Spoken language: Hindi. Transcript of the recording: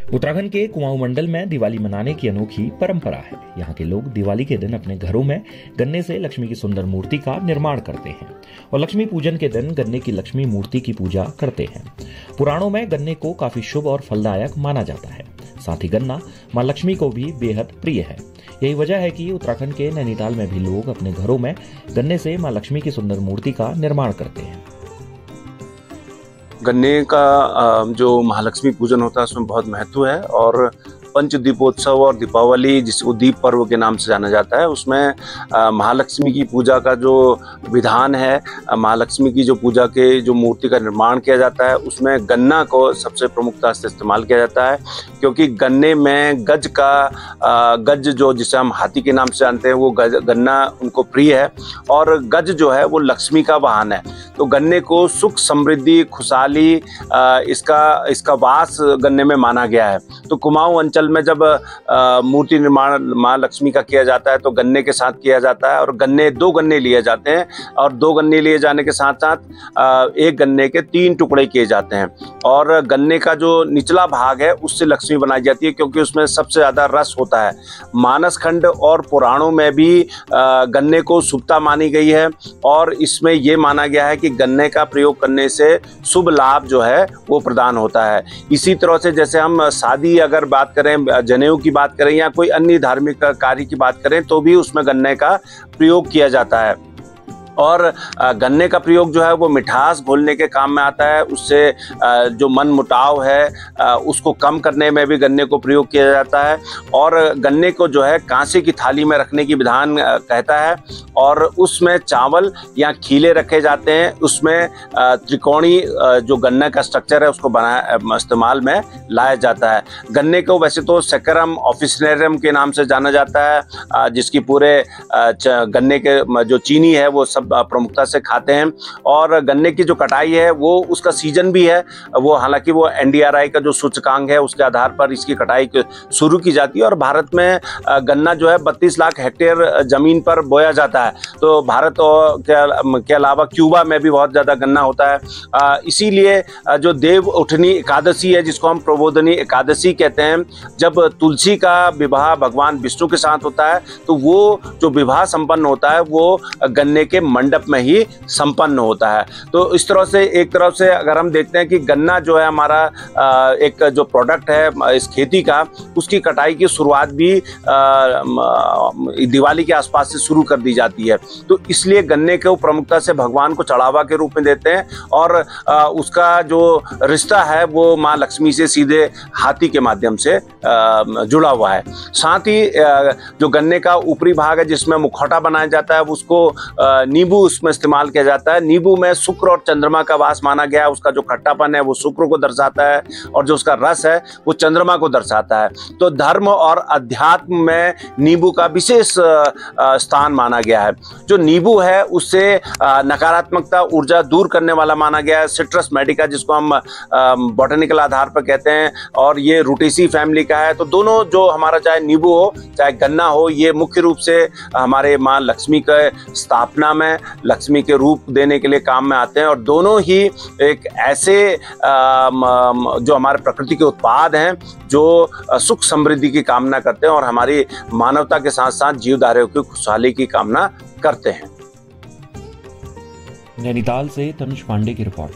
उत्तराखंड के कुमाऊं मंडल में दिवाली मनाने की अनोखी परंपरा है। यहाँ के लोग दिवाली के दिन अपने घरों में गन्ने से लक्ष्मी की सुंदर मूर्ति का निर्माण करते हैं और लक्ष्मी पूजन के दिन गन्ने की लक्ष्मी मूर्ति की पूजा करते हैं। पुराणों में गन्ने को काफी शुभ और फलदायक माना जाता है। साथ ही गन्ना मां लक्ष्मी को भी बेहद प्रिय है। यही वजह है कि उत्तराखंड के नैनीताल में भी लोग अपने घरों में गन्ने से मां लक्ष्मी की सुंदर मूर्ति का निर्माण करते हैं। गन्ने का जो महालक्ष्मी पूजन होता है उसमें बहुत महत्व है और पंच दीपोत्सव और दीपावली जिसको दीप पर्व के नाम से जाना जाता है, उसमें महालक्ष्मी की पूजा का जो विधान है, महालक्ष्मी की जो पूजा के जो मूर्ति का निर्माण किया जाता है उसमें गन्ना को सबसे प्रमुखता से इस्तेमाल किया जाता है, क्योंकि गन्ने में गज जो जिसे हम हाथी के नाम से जानते हैं वो गन्ना उनको प्रिय है और गज जो है वो लक्ष्मी का वाहन है। तो गन्ने को सुख समृद्धि खुशहाली इसका वास गन्ने में माना गया है। तो कुमाऊं अंचल में जब मूर्ति निर्माण मां लक्ष्मी का किया जाता है तो गन्ने के साथ किया जाता है और दो गन्ने लिए जाते हैं और 2 गन्ने लिए जाने के साथ साथ एक गन्ने के 3 टुकड़े किए जाते हैं और गन्ने का जो निचला भाग है उससे लक्ष्मी बनाई जाती है, क्योंकि उसमें सबसे ज्यादा रस होता है। मानस खंड और पुराणों में भी गन्ने को शुभता मानी गई है और इसमें यह माना गया है कि गन्ने का प्रयोग करने से शुभ लाभ जो है वो प्रदान होता है। इसी तरह से जैसे हम शादी अगर बात करें, जनेऊ की बात करें या कोई अन्य धार्मिक कार्य की बात करें तो भी उसमें गन्ने का प्रयोग किया जाता है और गन्ने का प्रयोग जो है वो मिठास घोलने के काम में आता है। उससे जो मन मुटाव है उसको कम करने में भी गन्ने को प्रयोग किया जाता है और गन्ने को जो है कांसे की थाली में रखने की विधान कहता है और उसमें चावल या खीले रखे जाते हैं। उसमें त्रिकोणी जो गन्ने का स्ट्रक्चर है उसको इस्तेमाल में लाया जाता है। गन्ने को वैसे तो सेकरम ऑफिसनेरियम के नाम से जाना जाता है, जिसकी पूरे गन्ने के जो चीनी है वो सब प्रमुखता से खाते हैं और गन्ने की जो कटाई है वो उसका सीजन भी है। वो हालांकि वो NDRI का जो सूचकांक है उसके आधार पर इसकी कटाई शुरू की जाती है और भारत में गन्ना जो है 32 लाख हेक्टेयर जमीन पर बोया जाता है। तो भारत के अलावा क्यूबा में भी बहुत ज़्यादा गन्ना होता है। इसीलिए जो देव उठनी एकादशी है जिसको हम प्रबोधनी एकादशी कहते हैं, जब तुलसी का विवाह भगवान विष्णु के साथ होता है तो वो जो विवाह संपन्न होता है वो गन्ने के मंडप में ही संपन्न होता है। तो इस तरह से एक तरफ से अगर हम देखते हैं कि गन्ना जो है हमारा एक जो प्रोडक्ट है इस खेती का, उसकी कटाई की शुरुआत भी दिवाली के आसपास से शुरू कर दी जाती है। तो इसलिए गन्ने को प्रमुखता से भगवान को चढ़ावा के रूप में देते हैं और उसका जो रिश्ता है वो माँ लक्ष्मी से सीधे हाथी के माध्यम से जुड़ा हुआ है। साथ ही जो गन्ने का ऊपरी भाग है जिसमें मुखौटा बनाया जाता है उसको नींबू उसमें इस्तेमाल किया जाता है। नींबू में शुक्र और चंद्रमा का वास माना गया है। उसका जो खट्टापन है वो शुक्र को दर्शाता है और जो उसका रस है वो चंद्रमा को दर्शाता है। तो धर्म और अध्यात्म में नींबू का विशेष स्थान माना गया है। जो नींबू है उससे नकारात्मकता ऊर्जा दूर करने वाला माना गया है। सिट्रस मेडिका जिसको हम बॉटनिकल आधार पर कहते हैं और ये रूटेसी फैमिली का है। तो दोनों जो हमारा चाहे नींबू हो चाहे गन्ना हो, ये मुख्य रूप से हमारे माँ लक्ष्मी के स्थापना में लक्ष्मी के रूप देने के लिए काम में आते हैं और दोनों ही एक ऐसे जो हमारे प्रकृति के उत्पाद हैं जो सुख समृद्धि की कामना करते हैं और हमारी मानवता के साथ साथ जीवधारियों की खुशहाली की कामना करते हैं। नैनीताल से तनुज पांडे की रिपोर्ट।